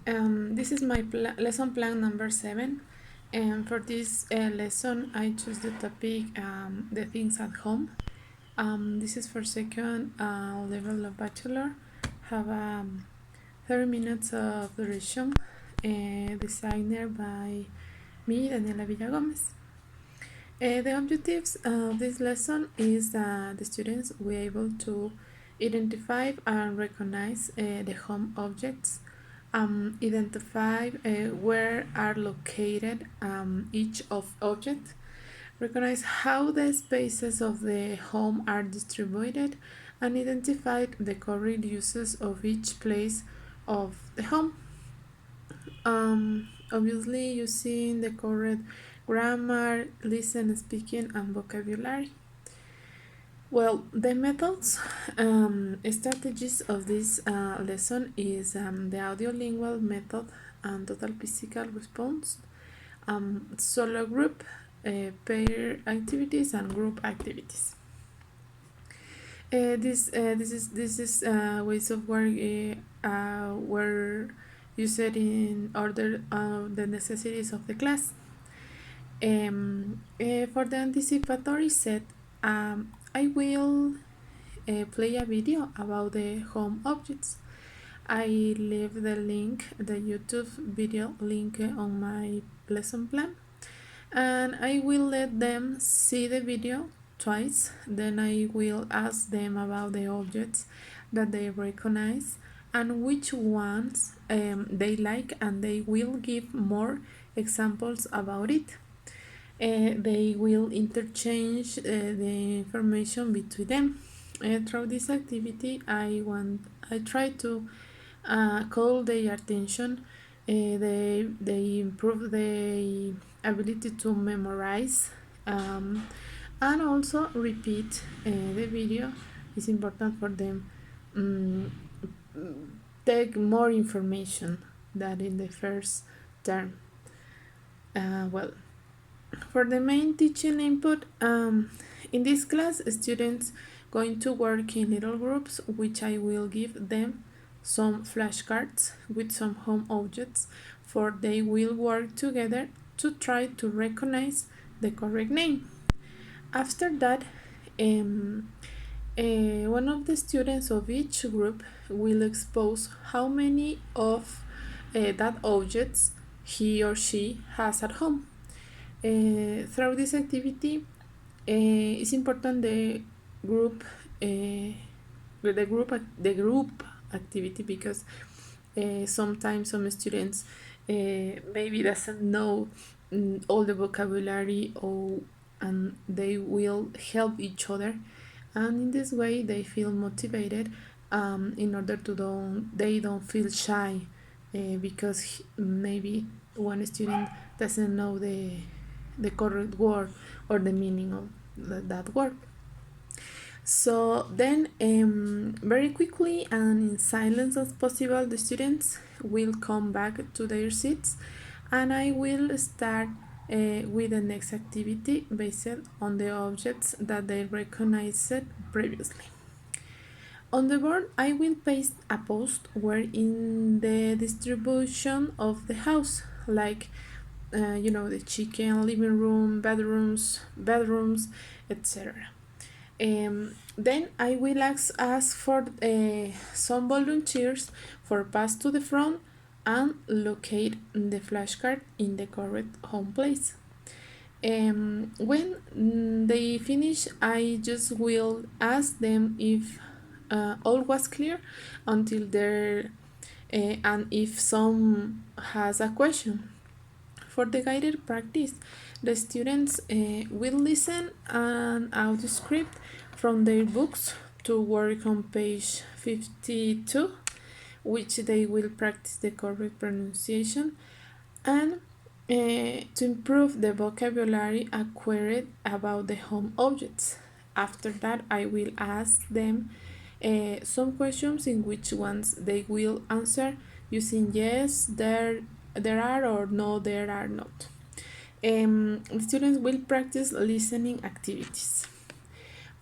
This is my lesson plan number 7, and for this lesson I choose the topic the things at home. This is for second level of bachelor. Have 30 minutes of duration. Designer by me, Daniela Villagomez. The objectives of this lesson is that the students will be able to identify and recognize the home objects, identify where are located each of object, recognize how the spaces of the home are distributed, and identify the correct uses of each place of the home. Obviously using the correct grammar, listening, speaking, and vocabulary. Well, the methods, strategies of this lesson is the audiolingual method and total physical response, solo group, pair activities, and group activities. This is ways of work were used in order of the necessities of the class. For the anticipatory set, I will play a video about the home objects. I leave the link, the YouTube video link on my lesson plan, and I will let them see the video twice. Then I will ask them about the objects that they recognize and which ones they like, and they will give more examples about it. They will interchange the information between them. Through this activity, I try to call their attention. They improve the ability to memorize and also repeat the video. It's important for them take more information than in the first term. Well, for the main teaching input, in this class, students going to work in little groups, which I will give them some flashcards with some home objects, for they will work together to try to recognize the correct name. After that, one of the students of each group will expose how many of that objects he or she has at home. Through this activity, it's important the group activity, because sometimes some students maybe doesn't know all the vocabulary, and they will help each other, and in this way they feel motivated in order to they don't feel shy because maybe one student doesn't know the correct word or the meaning of that word. So then, very quickly and in silence as possible, the students will come back to their seats, and I will start with the next activity based on the objects that they recognized previously. On the board, I will paste a post where in the distribution of the house, like the kitchen, living room, bedrooms, etc. Then I will ask for some volunteers for pass to the front and locate the flashcard in the correct home place. When they finish, I just will ask them if all was clear until there, and if some has a question. For the guided practice, the students will listen an audio script from their books to work on page 52, which they will practice the correct pronunciation, and to improve the vocabulary acquired about the home objects. After that, I will ask them some questions in which ones they will answer using yes, there are, or no, there are not. The students will practice listening activities.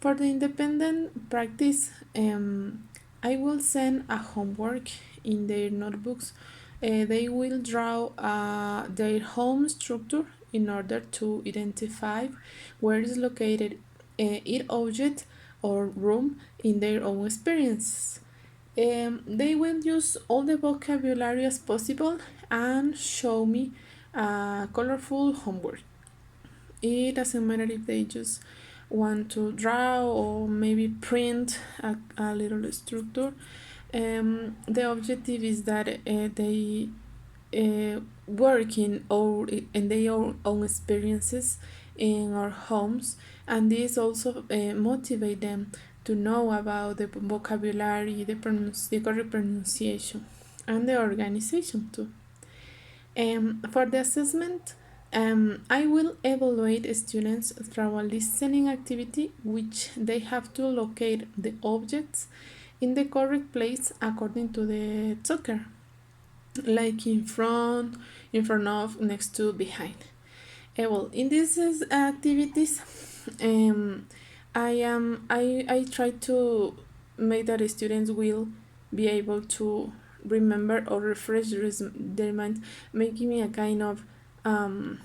For the independent practice, I will send a homework in their notebooks They will draw their home structure in order to identify where is located each object or room in their own experiences. They will use all the vocabulary as possible and show me colorful homework. It doesn't matter if they just want to draw or maybe print a little structure. The objective is that they work in their own experiences in our homes, and this also motivate them to know about the vocabulary, the correct pronunciation, and the organization too. For the assessment, I will evaluate students through a listening activity which they have to locate the objects in the correct place according to the talker, like in front of, next to, behind. Well, in these activities, I try to make that the students will be able to remember or refresh their mind, making me a kind of I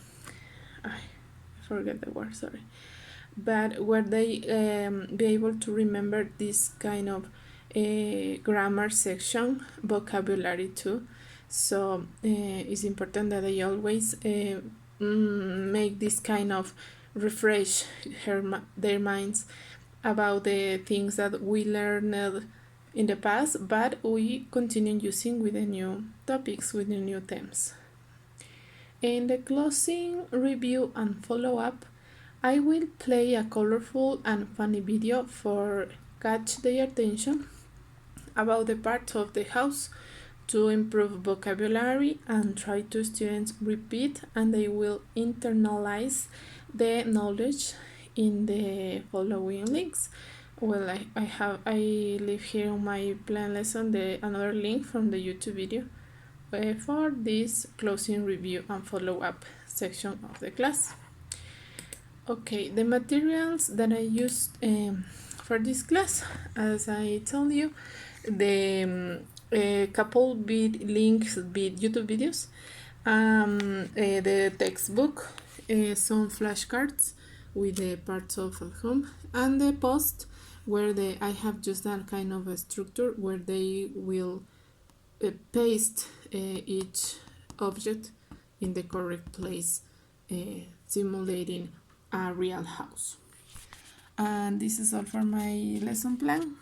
forget the word, sorry, but where they be able to remember this kind of grammar section, vocabulary too. So it's important that they always make this kind of refresh their minds about the things that we learned in the past, but we continue using with the new topics, with the new themes. In the closing review and follow-up, I will play a colorful and funny video for catch their attention about the parts of the house to improve vocabulary and try to students repeat, and they will internalize the knowledge in the following links. Well, I leave here on my plan lesson another link from the YouTube video for this closing review and follow-up section of the class. Okay, the materials that I used for this class, as I told you, the couple links YouTube videos, the textbook, some flashcards with the parts of home, and the post where I have just done kind of a structure where they will paste each object in the correct place, simulating a real house. And this is all for my lesson plan.